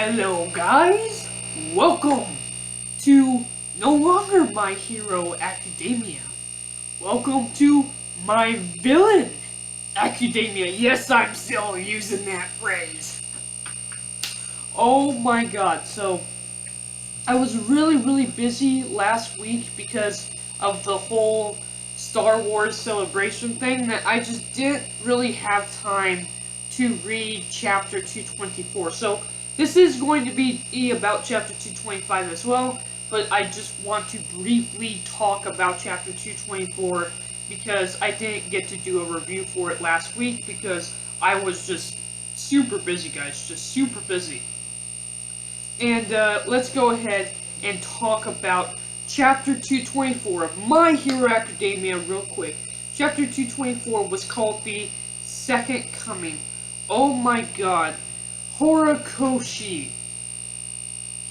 Hello guys, welcome to no longer My Hero Academia. Welcome to my Villain Academia. Yes, I'm still using that phrase. Oh my god, so I was really busy last week because of the whole Star Wars celebration thing that I just didn't really have time to read chapter 224. So this is going to be about chapter 225 as well, but I just want to briefly talk about chapter 224 because I didn't get to do a review for it last week because I was just super busy, guys, just super busy. And let's go ahead and talk about chapter 224 of My Hero Academia real quick. Chapter 224 was called The Second Coming. Oh my god. Horikoshi.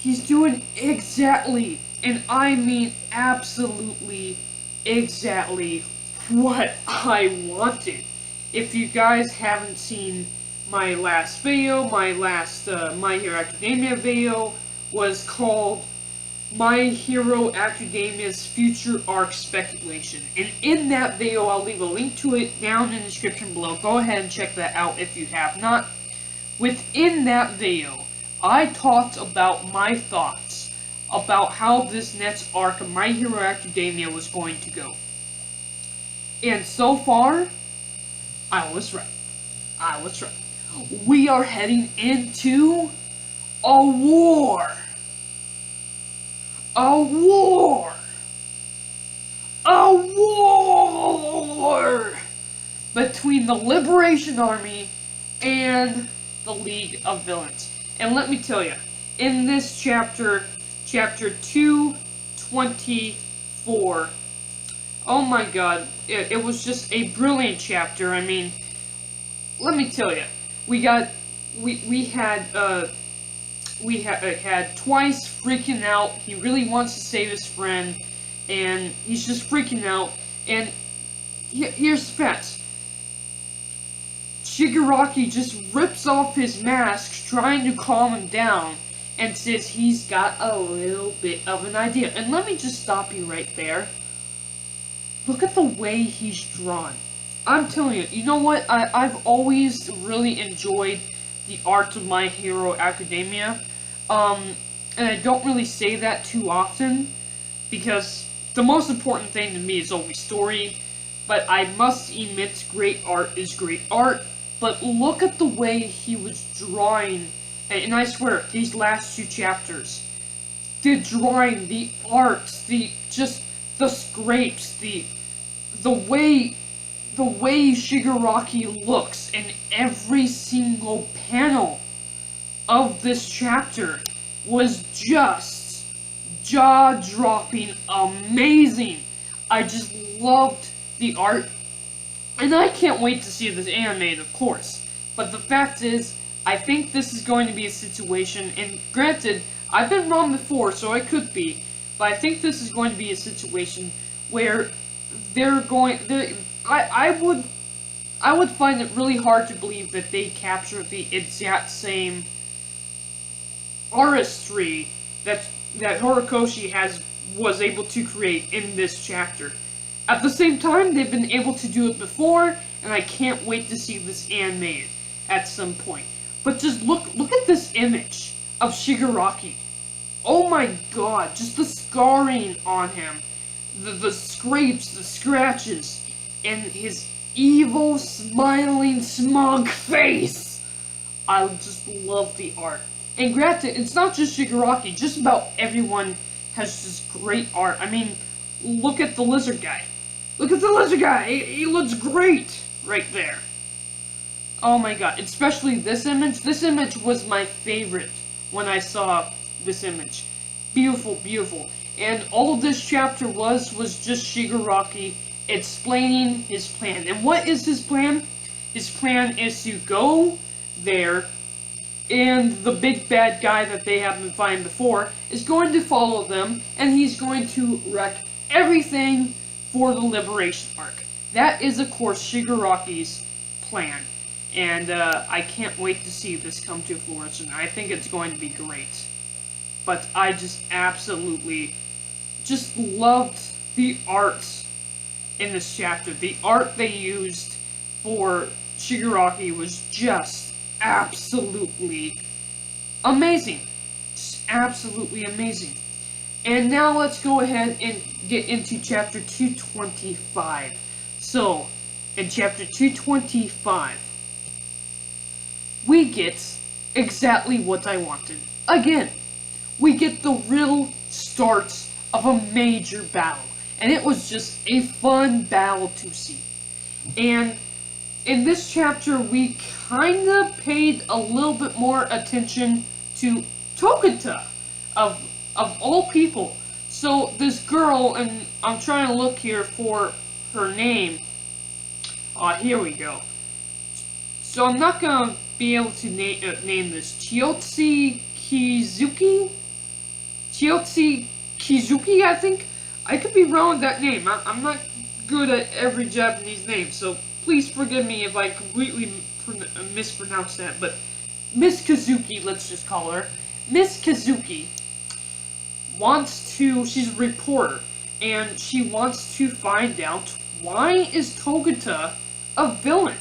He's doing exactly, and I mean absolutely exactly what I wanted. If you guys haven't seen my last video, my last My Hero Academia video was called My Hero Academia's Future Arc Speculation. And in that video, I'll leave a link to it down in the description below. Go ahead and check that out if you have not. Within that video, I talked about my thoughts about how this next arc of My Hero Academia was going to go. And so far, I was right. I was right. We are heading into a war. A war! A war! Between the Liberation Army and the League of Villains. And let me tell you, in this chapter, chapter 224, oh my god, it was just a brilliant chapter. I mean, let me tell you, we had Twice freaking out. He really wants to save his friend, and he's just freaking out. And here's the facts. Shigaraki just rips off his mask, trying to calm him down, and says he's got a little bit of an idea. And let me just stop you right there. Look at the way he's drawn. I'm telling you, you know what? I've always really enjoyed the art of My Hero Academia. And I don't really say that too often, because the most important thing to me is always story, but I must admit great art is great art. But look at the way he was drawing, and I swear, these last two chapters, the drawing, the art, the scrapes, the way Shigaraki looks in every single panel of this chapter was just jaw-dropping amazing. I just loved the art, and I can't wait to see this animated, of course. But the fact is, I think this is going to be a situation, and granted, I've been wrong before, so I could be, but I think this is going to be a situation where I would find it really hard to believe that they captured the exact same artistry that Horikoshi was able to create in this chapter. At the same time, they've been able to do it before, and I can't wait to see this animated at some point. But just look at this image of Shigaraki. Oh my god, just the scarring on him, the scrapes, the scratches, and his evil, smiling, smug face. I just love the art. And granted, it's not just Shigaraki, just about everyone has just great art. I mean, look at the lizard guy. Look at the lizard guy! He looks great right there. Oh my god, especially this image. This image was my favorite when I saw this image. Beautiful, beautiful. And all this chapter was just Shigaraki explaining his plan. And what is his plan? His plan is to go there, and the big bad guy that they have been fighting before is going to follow them, and he's going to wreck everything for the Liberation Arc. That is, of course, Shigaraki's plan. And I can't wait to see this come to fruition. I think it's going to be great. But I just absolutely just loved the art in this chapter. The art they used for Shigaraki was just absolutely amazing. Just absolutely amazing. And now let's go ahead and get into chapter 225. So, in chapter 225, we get exactly what I wanted. Again, we get the real start of a major battle. And it was just a fun battle to see. And in this chapter, we kinda paid a little bit more attention to Togita, of all people. So this girl, and I'm trying to look here for her name. Here we go. So I'm not gonna be able to name this. Chiyotsu Kizuki? Chiyotsu Kizuki, I think? I could be wrong with that name. I'm not good at every Japanese name, so please forgive me if I completely mispronounce that. But Miss Kazuki, let's just call her. Miss Kazuki wants to, she's a reporter, and she wants to find out why is Togita a villain.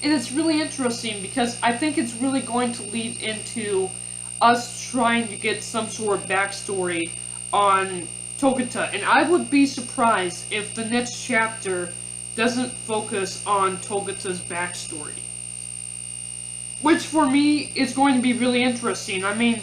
And it's really interesting because I think it's really going to lead into us trying to get some sort of backstory on Togita. And I would be surprised if the next chapter doesn't focus on Togita's backstory. Which for me is going to be really interesting. I mean,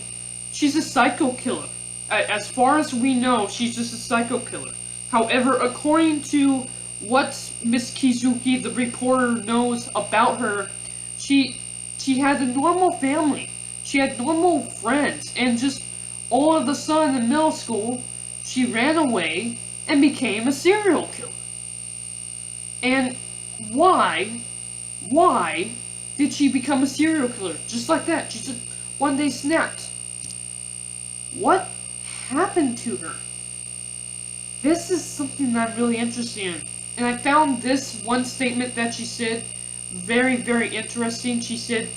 she's a psycho killer. As far as we know, she's just a psycho killer. However, according to what Miss Kizuki, the reporter, knows about her, she had a normal family. She had normal friends, and just all of a sudden in middle school, she ran away and became a serial killer. And why did she become a serial killer? Just like that, she just one day snapped. What happened to her? This is something that I'm really interested in. And I found this one statement that she said very, very interesting. She said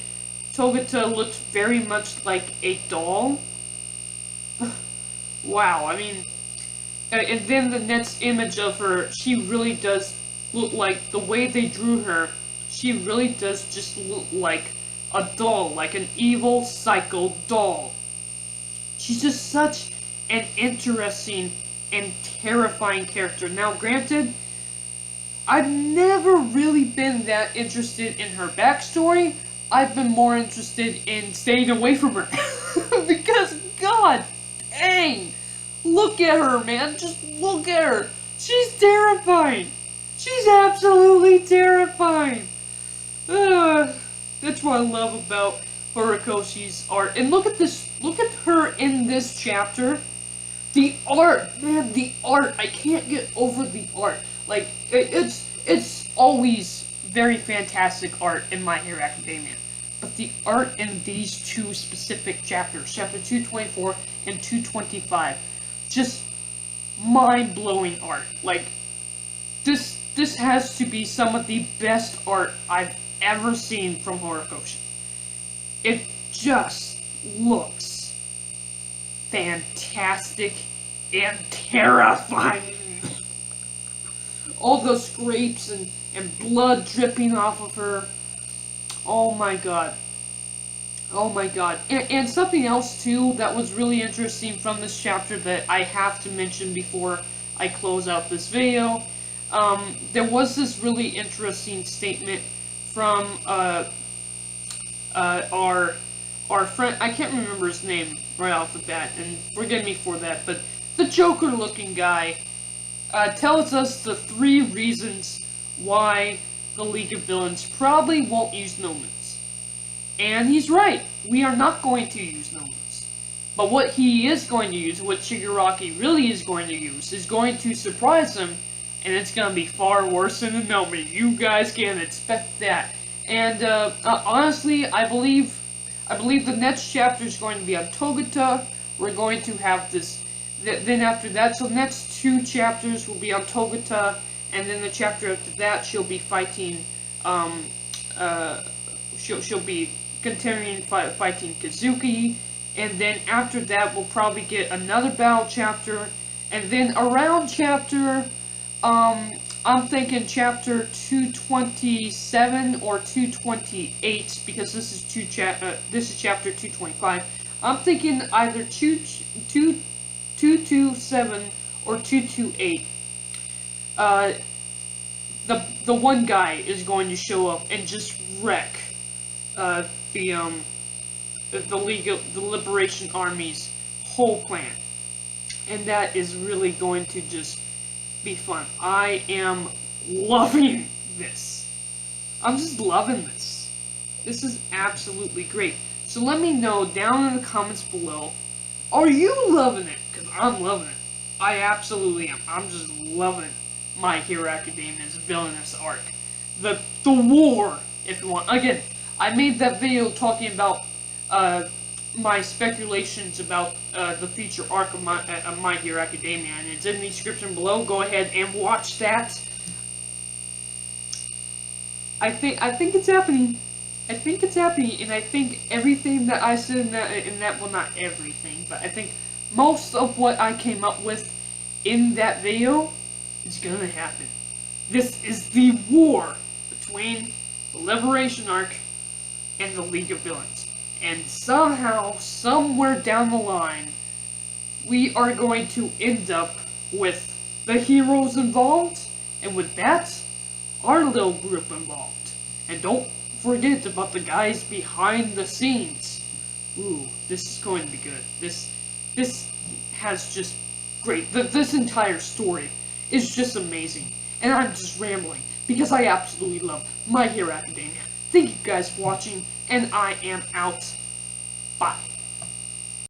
Togita looked very much like a doll. Wow, I mean, and then the next image of her, she really does look like, the way they drew her, she really does just look like a doll, like an evil, psycho doll. She's just such an interesting and terrifying character. Now, granted, I've never really been that interested in her backstory. I've been more interested in staying away from her. Because, god dang, look at her, man. Just look at her. She's terrifying. She's absolutely terrifying. That's what I love about Horikoshi's art. And look at this. Look at her in this chapter. The art, man, the art. I can't get over the art. Like, it's always very fantastic art in My Hero Academia. But the art in these two specific chapters, chapter 224 and 225, just mind-blowing art. Like, this has to be some of the best art I've ever seen from Horikoshi. It just looks fantastic and terrifying. All those scrapes and blood dripping off of her. Oh my god. Oh my god. And something else too that was really interesting from this chapter that I have to mention before I close out this video. There was this really interesting statement from our friend, I can't remember his name right off the bat, and forgive me for that, but the Joker-looking guy tells us the 3 reasons why the League of Villains probably won't use Nomans. And he's right, we are not going to use Nomans. But what he is going to use, what Shigaraki really is going to use, is going to surprise him, and it's going to be far worse than a Noman. You guys can expect that. And honestly, I believe the next chapter is going to be on Togita. We're going to have this. Then after that, so the next 2 chapters will be on Togita, and then the chapter after that, she'll be fighting she'll be continuing fighting Kazuki, and then after that we'll probably get another battle chapter, and then around chapter, I'm thinking chapter 227 or 228, because this is chapter 225. I'm thinking either 227 or 228. The one guy is going to show up and just wreck the Liberation Army's whole plan, and that is really going to just be fun. I am loving this. I'm just loving this. This is absolutely great. So let me know down in the comments below, are you loving it? Because I'm loving it. I absolutely am. I'm just loving My Hero Academia's villainous arc. The war, if you want. Again, I made that video talking about my speculations about the future arc of My Hero Academia, and it's in the description below. Go ahead and watch that. I think it's happening. I think it's happening, and I think everything that I said in that, well, not everything, but I think most of what I came up with in that video is gonna happen. This is the war between the Liberation Arc and the League of Villains. And somehow, somewhere down the line, we are going to end up with the heroes involved, and with that, our little group involved. And don't forget about the guys behind the scenes. Ooh, this is going to be good. This has just great. This entire story is just amazing. And I'm just rambling, because I absolutely love My Hero Academia. Thank you guys for watching, and I am out. Bye.